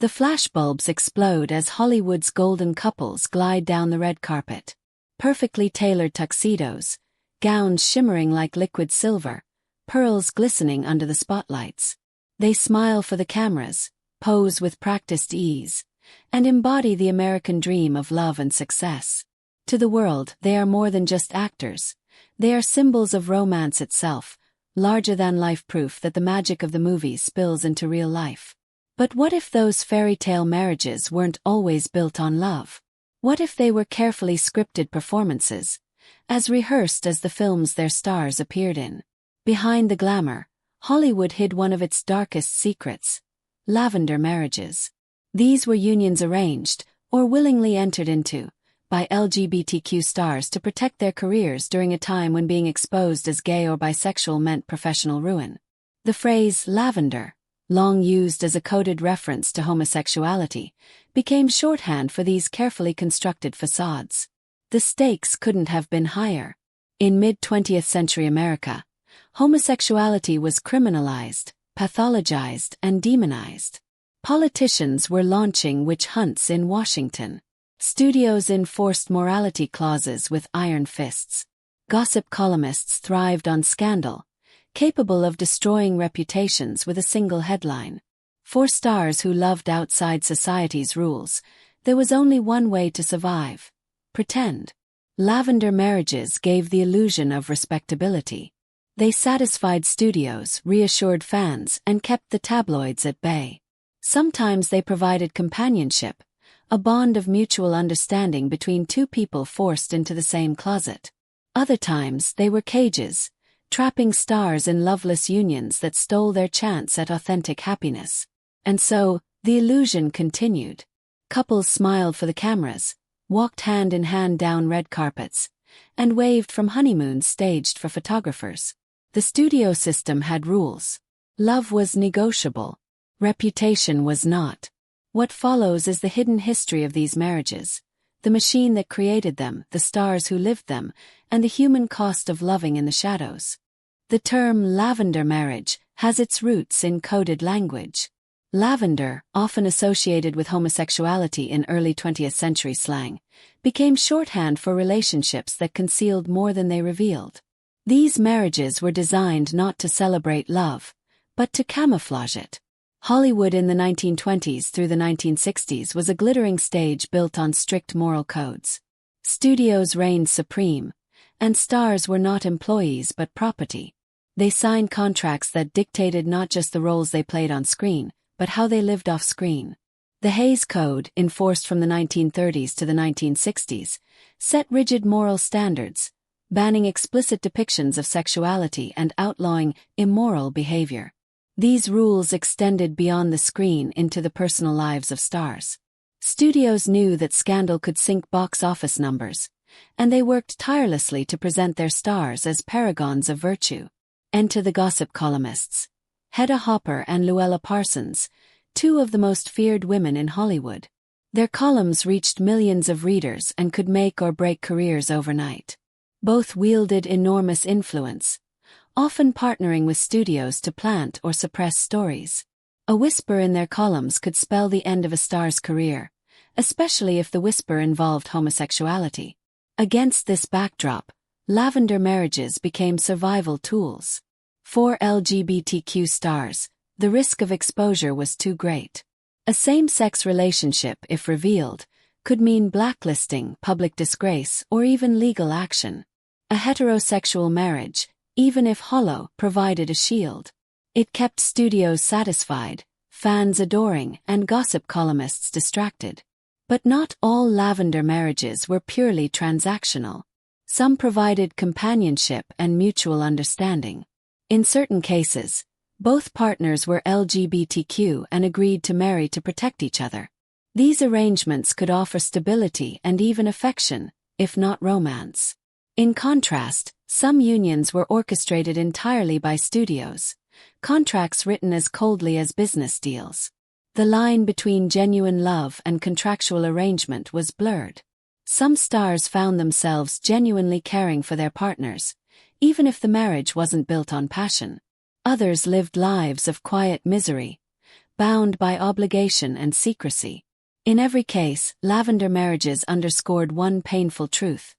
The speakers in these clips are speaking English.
The flashbulbs explode as Hollywood's golden couples glide down the red carpet. Perfectly tailored tuxedos, gowns shimmering like liquid silver, pearls glistening under the spotlights. They smile for the cameras, pose with practiced ease, and embody the American dream of love and success. To the world, they are more than just actors. They are symbols of romance itself, larger-than-life proof that the magic of the movies spills into real life. But what if those fairy tale marriages weren't always built on love? What if they were carefully scripted performances, as rehearsed as the films their stars appeared in? Behind the glamour, Hollywood hid one of its darkest secrets: lavender marriages. These were unions arranged, or willingly entered into, by LGBTQ stars to protect their careers during a time when being exposed as gay or bisexual meant professional ruin. The phrase lavender, long used as a coded reference to homosexuality, became shorthand for these carefully constructed facades. The stakes couldn't have been higher. In mid-20th century America, homosexuality was criminalized, pathologized, and demonized. Politicians were launching witch hunts in Washington. Studios enforced morality clauses with iron fists. Gossip columnists thrived on scandal, capable of destroying reputations with a single headline. For stars who loved outside society's rules, there was only one way to survive: pretend. Lavender marriages gave the illusion of respectability. They satisfied studios, reassured fans, and kept the tabloids at bay. Sometimes they provided companionship, a bond of mutual understanding between two people forced into the same closet. Other times they were cages, trapping stars in loveless unions that stole their chance at authentic happiness. And so, the illusion continued. Couples smiled for the cameras, walked hand in hand down red carpets, and waved from honeymoons staged for photographers. The studio system had rules. Love was negotiable. Reputation was not. What follows is the hidden history of these marriages, the machine that created them, the stars who lived them, and the human cost of loving in the shadows. The term lavender marriage has its roots in coded language. Lavender, often associated with homosexuality in early 20th century slang, became shorthand for relationships that concealed more than they revealed. These marriages were designed not to celebrate love, but to camouflage it. Hollywood in the 1920s through the 1960s was a glittering stage built on strict moral codes. Studios reigned supreme, and stars were not employees but property. They signed contracts that dictated not just the roles they played on screen, but how they lived off-screen. The Hays Code, enforced from the 1930s to the 1960s, set rigid moral standards, banning explicit depictions of sexuality and outlawing immoral behavior. These rules extended beyond the screen into the personal lives of stars. Studios knew that scandal could sink box office numbers, and they worked tirelessly to present their stars as paragons of virtue. Enter the gossip columnists. Hedda Hopper and Luella Parsons, two of the most feared women in Hollywood. Their columns reached millions of readers and could make or break careers overnight. Both wielded enormous influence, often partnering with studios to plant or suppress stories. A whisper in their columns could spell the end of a star's career, especially if the whisper involved homosexuality. Against this backdrop, lavender marriages became survival tools. For LGBTQ stars, the risk of exposure was too great. A same-sex relationship, if revealed, could mean blacklisting, public disgrace, or even legal action. A heterosexual marriage, even if hollow, provided a shield. It kept studios satisfied, fans adoring, and gossip columnists distracted. But not all lavender marriages were purely transactional. Some provided companionship and mutual understanding. In certain cases, both partners were LGBTQ and agreed to marry to protect each other. These arrangements could offer stability and even affection, if not romance. In contrast, some unions were orchestrated entirely by studios, contracts written as coldly as business deals. The line between genuine love and contractual arrangement was blurred. Some stars found themselves genuinely caring for their partners, even if the marriage wasn't built on passion. Others lived lives of quiet misery, bound by obligation and secrecy. In every case, Lavender marriages underscored one painful truth.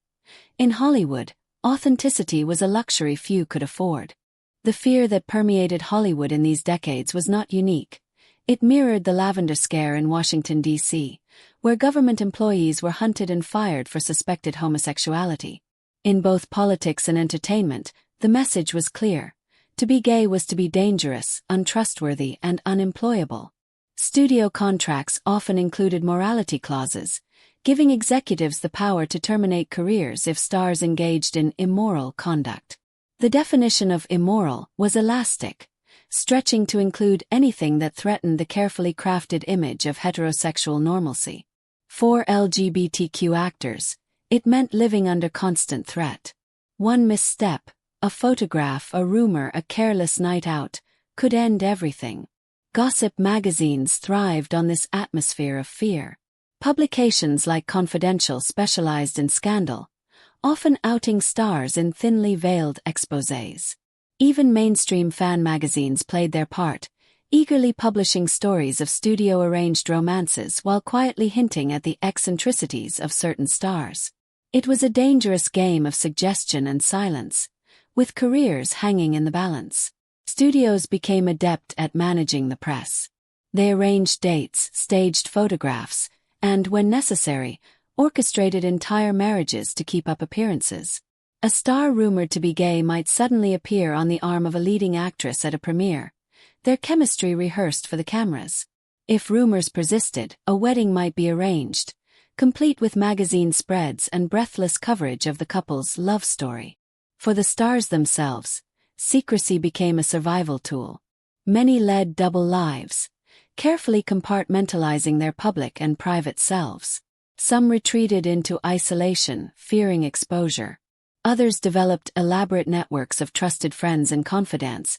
In Hollywood, authenticity was a luxury few could afford. The fear that permeated Hollywood in these decades was not unique. It mirrored the Lavender scare in Washington, D.C., where government employees were hunted and fired for suspected homosexuality. In both politics and entertainment, the message was clear. To be gay was to be dangerous, untrustworthy, and unemployable. Studio contracts often included morality clauses, giving executives the power to terminate careers if stars engaged in immoral conduct. The definition of immoral was elastic, stretching to include anything that threatened the carefully crafted image of heterosexual normalcy. For LGBTQ actors, it meant living under constant threat. One misstep, a photograph, a rumor, a careless night out, could end everything. Gossip magazines thrived on this atmosphere of fear. Publications like Confidential specialized in scandal, often outing stars in thinly veiled exposés. Even mainstream fan magazines played their part, eagerly publishing stories of studio-arranged romances while quietly hinting at the eccentricities of certain stars. It was a dangerous game of suggestion and silence, with careers hanging in the balance. Studios became adept at managing the press. They arranged dates, staged photographs, and, when necessary, orchestrated entire marriages to keep up appearances. A star rumored to be gay might suddenly appear on the arm of a leading actress at a premiere, their chemistry rehearsed for the cameras. If rumors persisted, a wedding might be arranged, complete with magazine spreads and breathless coverage of the couple's love story. For the stars themselves, secrecy became a survival tool. Many led double lives, carefully compartmentalizing their public and private selves. Some retreated into isolation, fearing exposure. Others developed elaborate networks of trusted friends and confidants,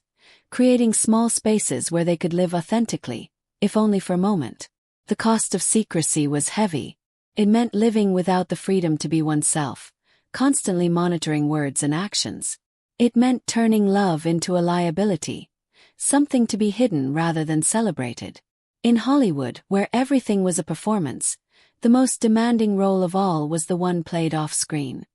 creating small spaces where they could live authentically, if only for a moment. The cost of secrecy was heavy. It meant living without the freedom to be oneself, constantly monitoring words and actions. It meant turning love into a liability, something to be hidden rather than celebrated. In Hollywood, where everything was a performance, the most demanding role of all was the one played off-screen.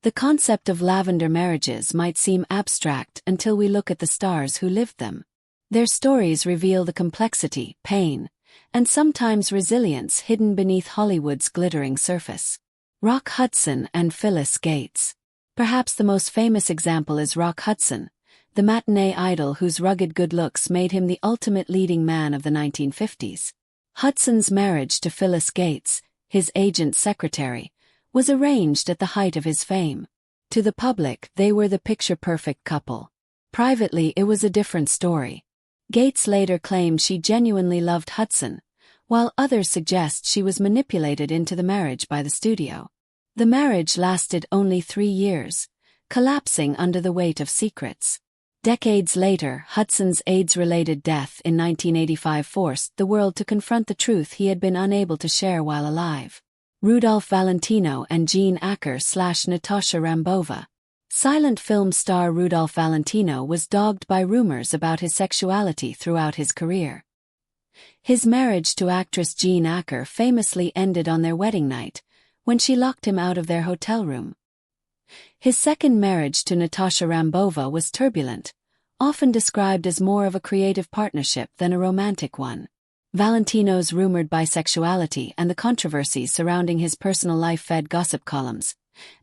The concept of Lavender marriages might seem abstract until we look at the stars who lived them. Their stories reveal the complexity, pain, and sometimes resilience hidden beneath Hollywood's glittering surface. Rock Hudson and Phyllis Gates. Perhaps the most famous example is Rock Hudson, the matinee idol whose rugged good looks made him the ultimate leading man of the 1950s. Hudson's marriage to Phyllis Gates, his agent's secretary, was arranged at the height of his fame. To the public, they were the picture-perfect couple. Privately, it was a different story. Gates later claimed she genuinely loved Hudson, while others suggest she was manipulated into the marriage by the studio. The marriage lasted only 3 years, collapsing under the weight of secrets. Decades later, Hudson's AIDS-related death in 1985 forced the world to confront the truth he had been unable to share while alive. Rudolph Valentino and Jean Acker/Natasha Rambova. Silent film star Rudolph Valentino was dogged by rumors about his sexuality throughout his career. His marriage to actress Jean Acker famously ended on their wedding night, when she locked him out of their hotel room. His second marriage to Natasha Rambova was turbulent, often described as more of a creative partnership than a romantic one. Valentino's rumored bisexuality and the controversies surrounding his personal life fed gossip columns,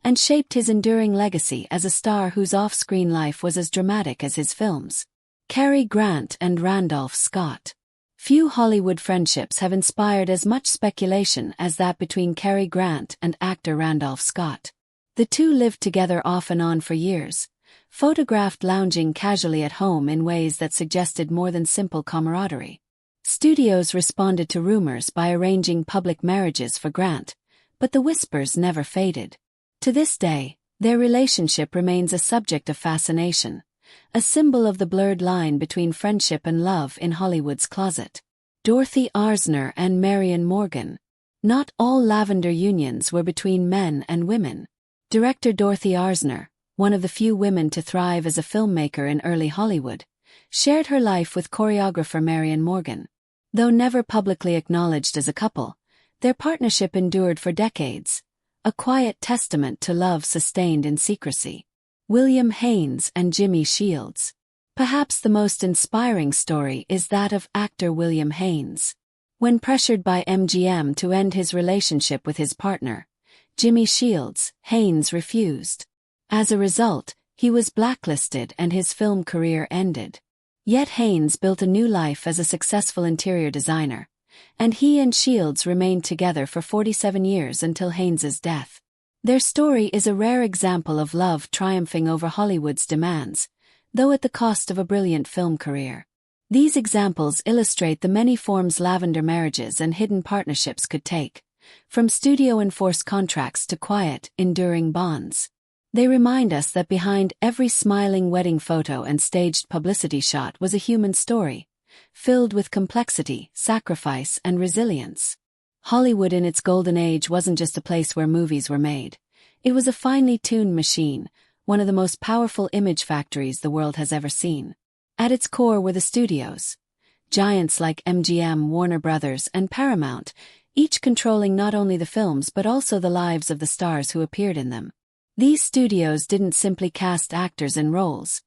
and shaped his enduring legacy as a star whose off-screen life was as dramatic as his films. Cary Grant and Randolph Scott. Few Hollywood friendships have inspired as much speculation as that between Cary Grant and actor Randolph Scott. The two lived together off and on for years, photographed lounging casually at home in ways that suggested more than simple camaraderie. Studios responded to rumors by arranging public marriages for Grant, but the whispers never faded. To this day, their relationship remains a subject of fascination, a symbol of the blurred line between friendship and love in Hollywood's closet. Dorothy Arzner and Marion Morgan. Not all Lavender unions were between men and women. Director Dorothy Arzner, one of the few women to thrive as a filmmaker in early Hollywood, shared her life with choreographer Marion Morgan. Though never publicly acknowledged as a couple, their partnership endured for decades, a quiet testament to love sustained in secrecy. William Haines and Jimmy Shields. Perhaps the most inspiring story is that of actor William Haines. When pressured by MGM to end his relationship with his partner, Jimmy Shields, Haines refused. As a result, he was blacklisted and his film career ended. Yet Haines built a new life as a successful interior designer, and he and Shields remained together for 47 years until Haines's death. Their story is a rare example of love triumphing over Hollywood's demands, though at the cost of a brilliant film career. These examples illustrate the many forms lavender marriages and hidden partnerships could take, from studio-enforced contracts to quiet, enduring bonds. They remind us that behind every smiling wedding photo and staged publicity shot was a human story, filled with complexity, sacrifice, and resilience. Hollywood in its golden age wasn't just a place where movies were made. It was a finely tuned machine, one of the most powerful image factories the world has ever seen. At its core were the studios. Giants like MGM, Warner Brothers, and Paramount, each controlling not only the films but also the lives of the stars who appeared in them. These studios didn't simply cast actors in roles.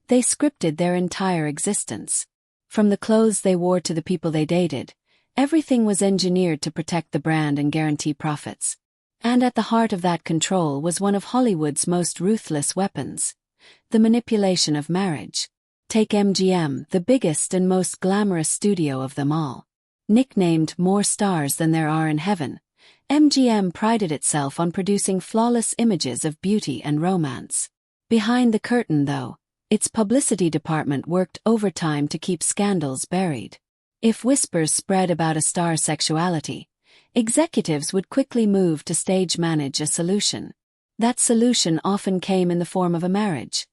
They scripted their entire existence. From the clothes they wore to the people they dated, everything was engineered to protect the brand and guarantee profits. And at the heart of that control was one of Hollywood's most ruthless weapons: the manipulation of marriage. Take MGM, the biggest and most glamorous studio of them all. Nicknamed more stars than there are in heaven, MGM prided itself on producing flawless images of beauty and romance. Behind the curtain, though, its publicity department worked overtime to keep scandals buried. If whispers spread about a star's sexuality, executives would quickly move to stage manage a solution. That solution often came in the form of a marriage,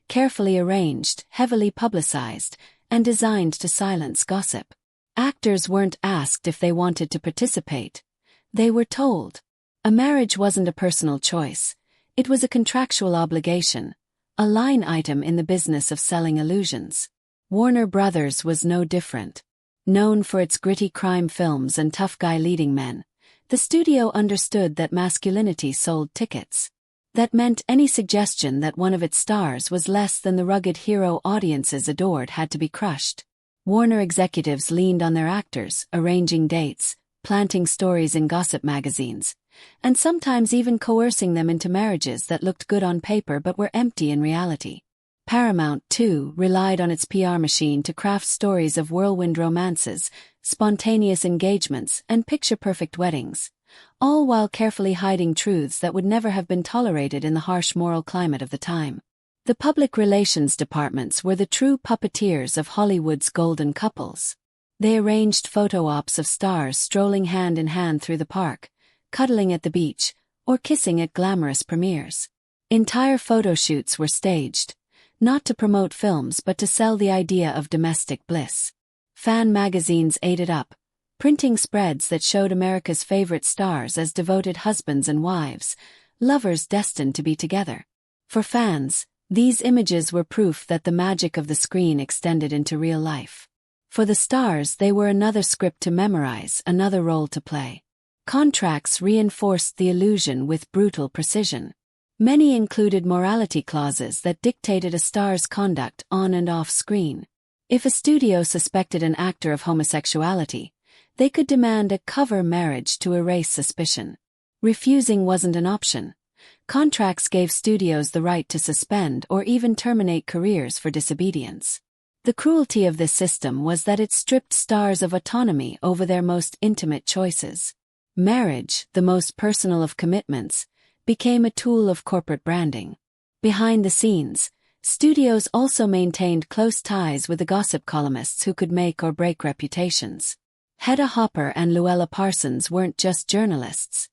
carefully arranged, heavily publicized, and designed to silence gossip. Actors weren't asked if they wanted to participate. They were told. A marriage wasn't a personal choice. It was a contractual obligation, a line item in the business of selling illusions. Warner Brothers was no different. Known for its gritty crime films and tough guy leading men, the studio understood that masculinity sold tickets. That meant any suggestion that one of its stars was less than the rugged hero audiences adored had to be crushed. Warner executives leaned on their actors, arranging dates, planting stories in gossip magazines, and sometimes even coercing them into marriages that looked good on paper but were empty in reality. Paramount, too, relied on its PR machine to craft stories of whirlwind romances, spontaneous engagements, and picture-perfect weddings, all while carefully hiding truths that would never have been tolerated in the harsh moral climate of the time. The public relations departments were the true puppeteers of Hollywood's golden couples. They arranged photo ops of stars strolling hand in hand through the park, cuddling at the beach, or kissing at glamorous premieres. Entire photo shoots were staged, not to promote films but to sell the idea of domestic bliss. Fan magazines ate it up, printing spreads that showed America's favorite stars as devoted husbands and wives, lovers destined to be together. For fans, these images were proof that the magic of the screen extended into real life. For the stars, they were another script to memorize, another role to play. Contracts reinforced the illusion with brutal precision. Many included morality clauses that dictated a star's conduct on and off screen. If a studio suspected an actor of homosexuality, they could demand a cover marriage to erase suspicion. Refusing wasn't an option. Contracts gave studios the right to suspend or even terminate careers for disobedience. The cruelty of this system was that it stripped stars of autonomy over their most intimate choices. Marriage, the most personal of commitments, became a tool of corporate branding. Behind the scenes, studios also maintained close ties with the gossip columnists who could make or break reputations. Hedda Hopper and Luella Parsons weren't just journalists.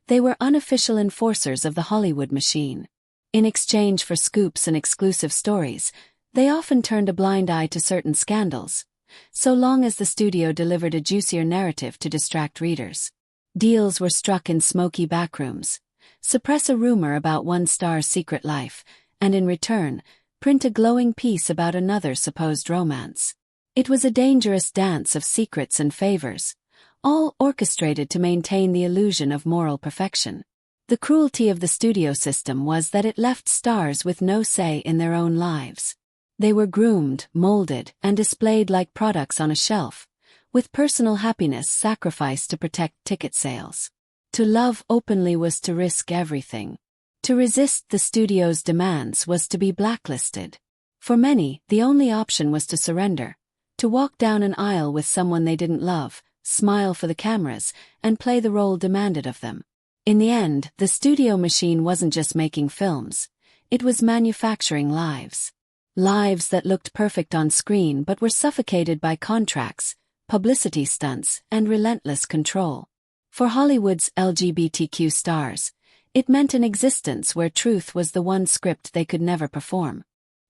They were unofficial enforcers of the Hollywood machine. In exchange for scoops and exclusive stories, they often turned a blind eye to certain scandals, so long as the studio delivered a juicier narrative to distract readers. Deals were struck in smoky backrooms. Suppress a rumor about one star's secret life, and in return, print a glowing piece about another's supposed romance. It was a dangerous dance of secrets and favors, all orchestrated to maintain the illusion of moral perfection. The cruelty of the studio system was that it left stars with no say in their own lives. They were groomed, molded, and displayed like products on a shelf, with personal happiness sacrificed to protect ticket sales. To love openly was to risk everything. To resist the studio's demands was to be blacklisted. For many, the only option was to surrender, to walk down an aisle with someone they didn't love, smile for the cameras, and play the role demanded of them. In the end, the studio machine wasn't just making films, it was manufacturing lives. Lives that looked perfect on screen but were suffocated by contracts, publicity stunts, and relentless control. For Hollywood's LGBTQ stars, it meant an existence where truth was the one script they could never perform.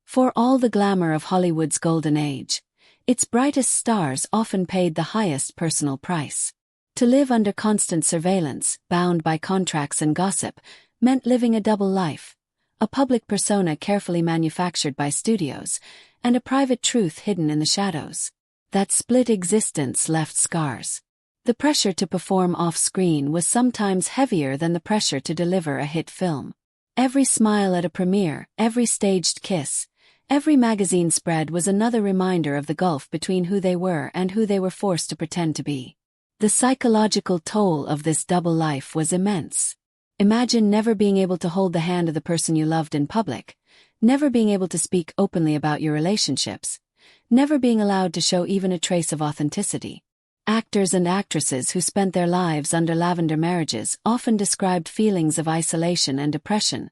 For all the glamour of Hollywood's golden age, its brightest stars often paid the highest personal price. To live under constant surveillance, bound by contracts and gossip, meant living a double life, a public persona carefully manufactured by studios, and a private truth hidden in the shadows. That split existence left scars. The pressure to perform off-screen was sometimes heavier than the pressure to deliver a hit film. Every smile at a premiere, every staged kiss, every magazine spread was another reminder of the gulf between who they were and who they were forced to pretend to be. The psychological toll of this double life was immense. Imagine never being able to hold the hand of the person you loved in public, never being able to speak openly about your relationships, never being allowed to show even a trace of authenticity. Actors and actresses who spent their lives under Lavender marriages often described feelings of isolation and depression,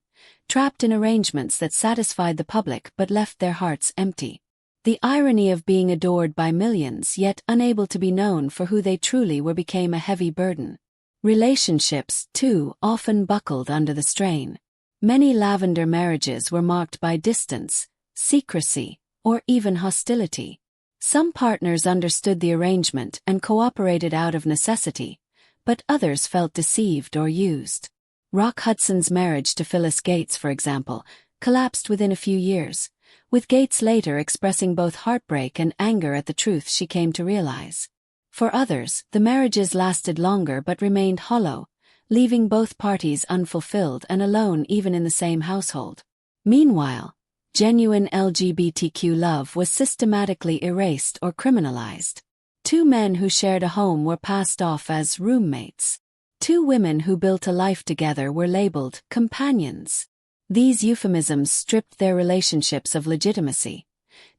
trapped in arrangements that satisfied the public but left their hearts empty. The irony of being adored by millions yet unable to be known for who they truly were became a heavy burden. Relationships, too, often buckled under the strain. Many Lavender marriages were marked by distance, secrecy, or even hostility. Some partners understood the arrangement and cooperated out of necessity, but others felt deceived or used. Rock Hudson's marriage to Phyllis Gates, for example, collapsed within a few years, with Gates later expressing both heartbreak and anger at the truth she came to realize. For others, the marriages lasted longer but remained hollow, leaving both parties unfulfilled and alone even in the same household. Meanwhile, genuine LGBTQ love was systematically erased or criminalized. Two men who shared a home were passed off as roommates. Two women who built a life together were labeled companions. These euphemisms stripped their relationships of legitimacy,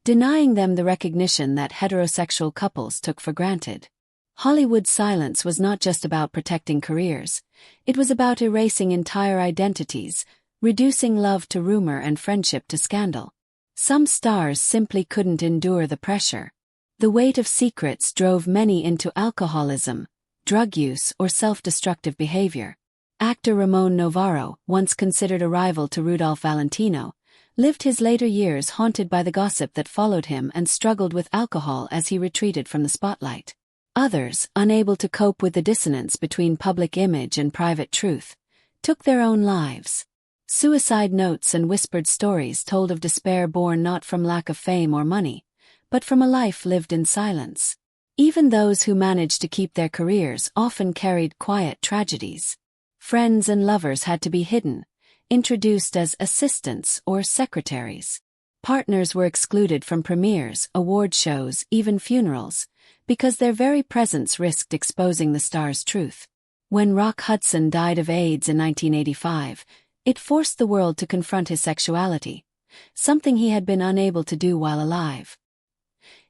denying them the recognition that heterosexual couples took for granted. Hollywood's silence was not just about protecting careers, it was about erasing entire identities, reducing love to rumor and friendship to scandal. Some stars simply couldn't endure the pressure. The weight of secrets drove many into alcoholism, drug use, or self-destructive behavior. Actor Ramon Novarro, once considered a rival to Rudolph Valentino, lived his later years haunted by the gossip that followed him and struggled with alcohol as he retreated from the spotlight. Others, unable to cope with the dissonance between public image and private truth, took their own lives. Suicide notes and whispered stories told of despair born not from lack of fame or money, but from a life lived in silence. Even those who managed to keep their careers often carried quiet tragedies. Friends and lovers had to be hidden, introduced as assistants or secretaries. Partners were excluded from premieres, award shows, even funerals, because their very presence risked exposing the star's truth. When Rock Hudson died of AIDS in 1985, it forced the world to confront his sexuality, something he had been unable to do while alive.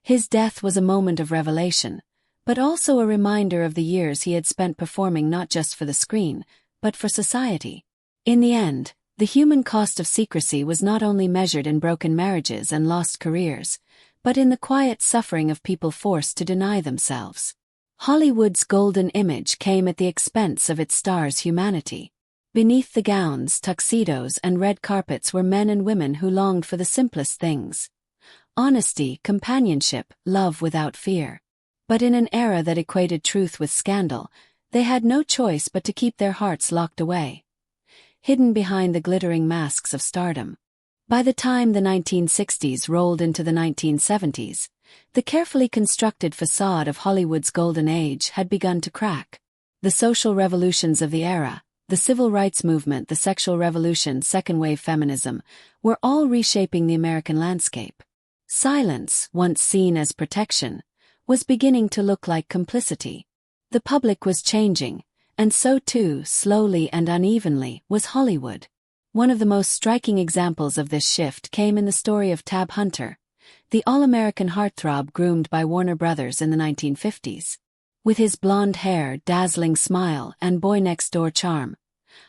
His death was a moment of revelation, but also a reminder of the years he had spent performing not just for the screen, but for society. In the end, the human cost of secrecy was not only measured in broken marriages and lost careers, but in the quiet suffering of people forced to deny themselves. Hollywood's golden image came at the expense of its stars' humanity. Beneath the gowns, tuxedos, and red carpets were men and women who longed for the simplest things: honesty, companionship, love without fear. But in an era that equated truth with scandal, they had no choice but to keep their hearts locked away, hidden behind the glittering masks of stardom. By the time the 1960s rolled into the 1970s, The carefully constructed facade of Hollywood's golden age had begun to crack. The social revolutions of the era, the civil rights movement, the sexual revolution, second-wave feminism, were all reshaping the American landscape. Silence, once seen as protection, was beginning to look like complicity. The public was changing, and so too, slowly and unevenly, was Hollywood. One of the most striking examples of this shift came in the story of Tab Hunter, the all-American heartthrob groomed by Warner Brothers in the 1950s. With his blonde hair, dazzling smile, and boy-next-door charm,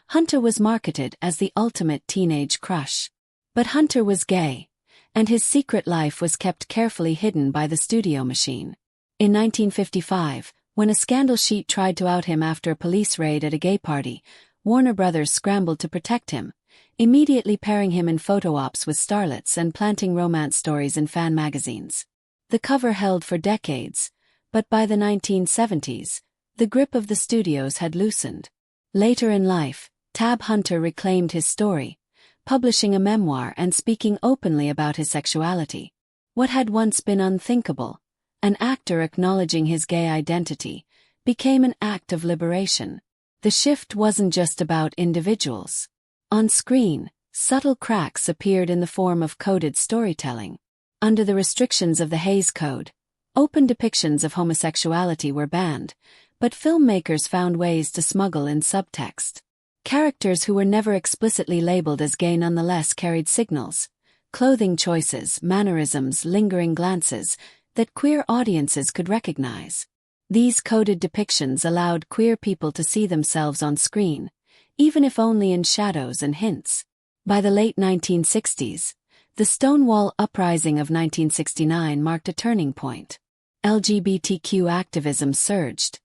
Hunter was marketed as the ultimate teenage crush. But Hunter was gay, and his secret life was kept carefully hidden by the studio machine. In 1955, when a scandal sheet tried to out him after a police raid at a gay party, Warner Brothers scrambled to protect him, immediately pairing him in photo ops with starlets and planting romance stories in fan magazines. The cover held for decades, but by the 1970s, the grip of the studios had loosened. Later in life, Tab Hunter reclaimed his story, publishing a memoir and speaking openly about his sexuality. What had once been unthinkable, an actor acknowledging his gay identity, became an act of liberation. The shift wasn't just about individuals. On screen, subtle cracks appeared in the form of coded storytelling. Under the restrictions of the Hays Code, open depictions of homosexuality were banned, but filmmakers found ways to smuggle in subtext. Characters who were never explicitly labeled as gay nonetheless carried signals, clothing choices, mannerisms, lingering glances, that queer audiences could recognize. These coded depictions allowed queer people to see themselves on screen, even if only in shadows and hints. By the late 1960s, the Stonewall Uprising of 1969 marked a turning point. LGBTQ activism surged,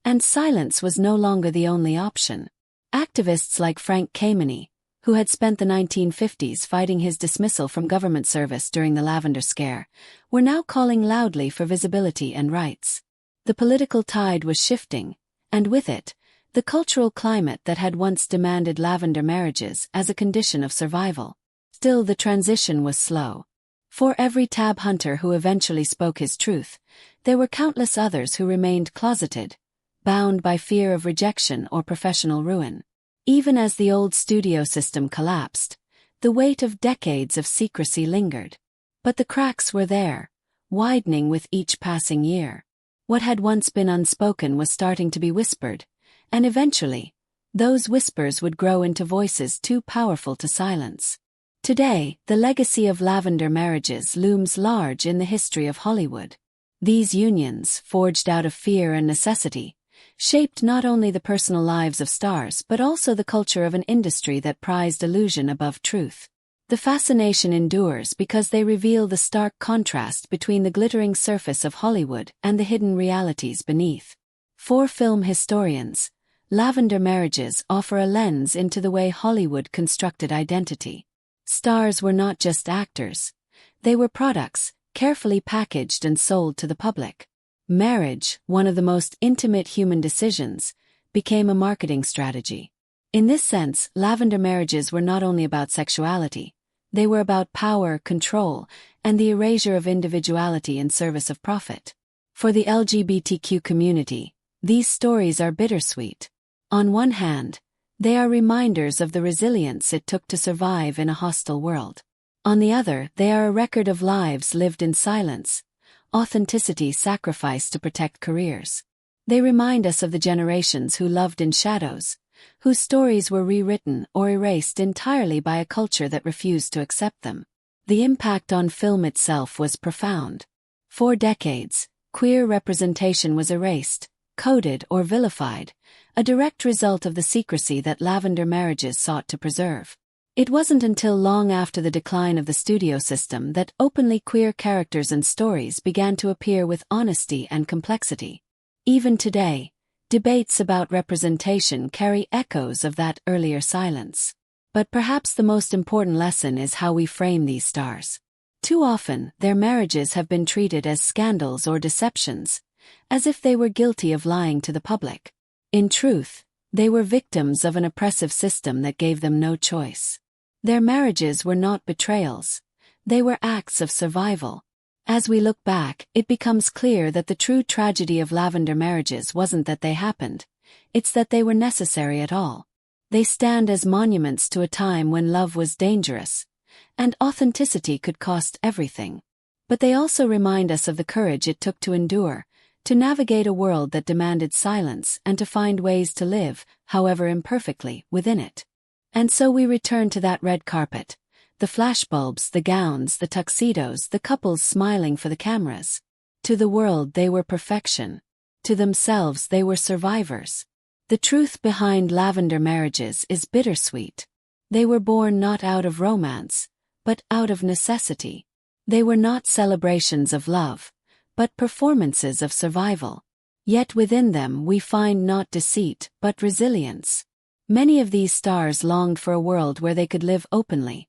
and silence was no longer the only option. Activists like Frank Kameny, who had spent the 1950s fighting his dismissal from government service during the Lavender Scare, were now calling loudly for visibility and rights. The political tide was shifting, and with it, the cultural climate that had once demanded lavender marriages as a condition of survival. Still, the transition was slow. For every Tab Hunter who eventually spoke his truth, there were countless others who remained closeted, bound by fear of rejection or professional ruin. Even as the old studio system collapsed, the weight of decades of secrecy lingered. But the cracks were there, widening with each passing year. What had once been unspoken was starting to be whispered, and eventually, those whispers would grow into voices too powerful to silence. Today, the legacy of lavender marriages looms large in the history of Hollywood. These unions, forged out of fear and necessity, shaped not only the personal lives of stars but also the culture of an industry that prized illusion above truth. The fascination endures because they reveal the stark contrast between the glittering surface of Hollywood and the hidden realities beneath. For film historians, lavender marriages offer a lens into the way Hollywood constructed identity. Stars were not just actors. They were products, carefully packaged and sold to the public. Marriage, one of the most intimate human decisions, became a marketing strategy. In this sense, lavender marriages were not only about sexuality, they were about power, control, and the erasure of individuality in service of profit. For the LGBTQ community, these stories are bittersweet. On one hand, they are reminders of the resilience it took to survive in a hostile world. On the other, they are a record of lives lived in silence, authenticity sacrificed to protect careers. They remind us of the generations who loved in shadows, whose stories were rewritten or erased entirely by a culture that refused to accept them. The impact on film itself was profound. For decades, queer representation was erased, coded or vilified, a direct result of the secrecy that lavender marriages sought to preserve. It wasn't until long after the decline of the studio system that openly queer characters and stories began to appear with honesty and complexity. Even today, debates about representation carry echoes of that earlier silence. But perhaps the most important lesson is how we frame these stars. Too often, their marriages have been treated as scandals or deceptions, as if they were guilty of lying to the public. In truth, they were victims of an oppressive system that gave them no choice. Their marriages were not betrayals. They were acts of survival. As we look back, it becomes clear that the true tragedy of lavender marriages wasn't that they happened, it's that they were necessary at all. They stand as monuments to a time when love was dangerous, and authenticity could cost everything. But they also remind us of the courage it took to endure, to navigate a world that demanded silence and to find ways to live, however imperfectly, within it. And so we return to that red carpet. The flashbulbs, the gowns, the tuxedos, the couples smiling for the cameras. To the world they were perfection. To themselves they were survivors. The truth behind lavender marriages is bittersweet. They were born not out of romance, but out of necessity. They were not celebrations of love, but performances of survival. Yet within them we find not deceit, but resilience. Many of these stars longed for a world where they could live openly,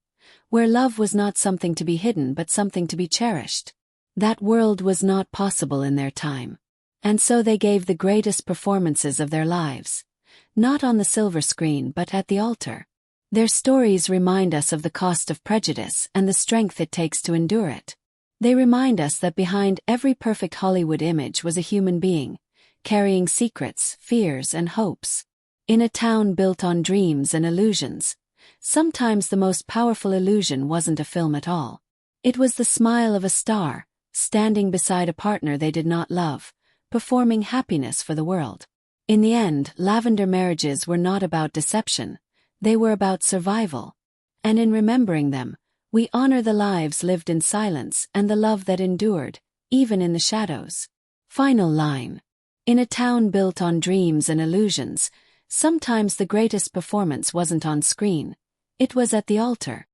where love was not something to be hidden but something to be cherished. That world was not possible in their time. And so they gave the greatest performances of their lives, not on the silver screen but at the altar. Their stories remind us of the cost of prejudice and the strength it takes to endure it. They remind us that behind every perfect Hollywood image was a human being, carrying secrets, fears, and hopes. In a town built on dreams and illusions, sometimes the most powerful illusion wasn't a film at all. It was the smile of a star, standing beside a partner they did not love, performing happiness for the world. In the end, lavender marriages were not about deception, they were about survival. And in remembering them, we honor the lives lived in silence and the love that endured, even in the shadows. Final line. In a town built on dreams and illusions, sometimes the greatest performance wasn't on screen, it was at the altar.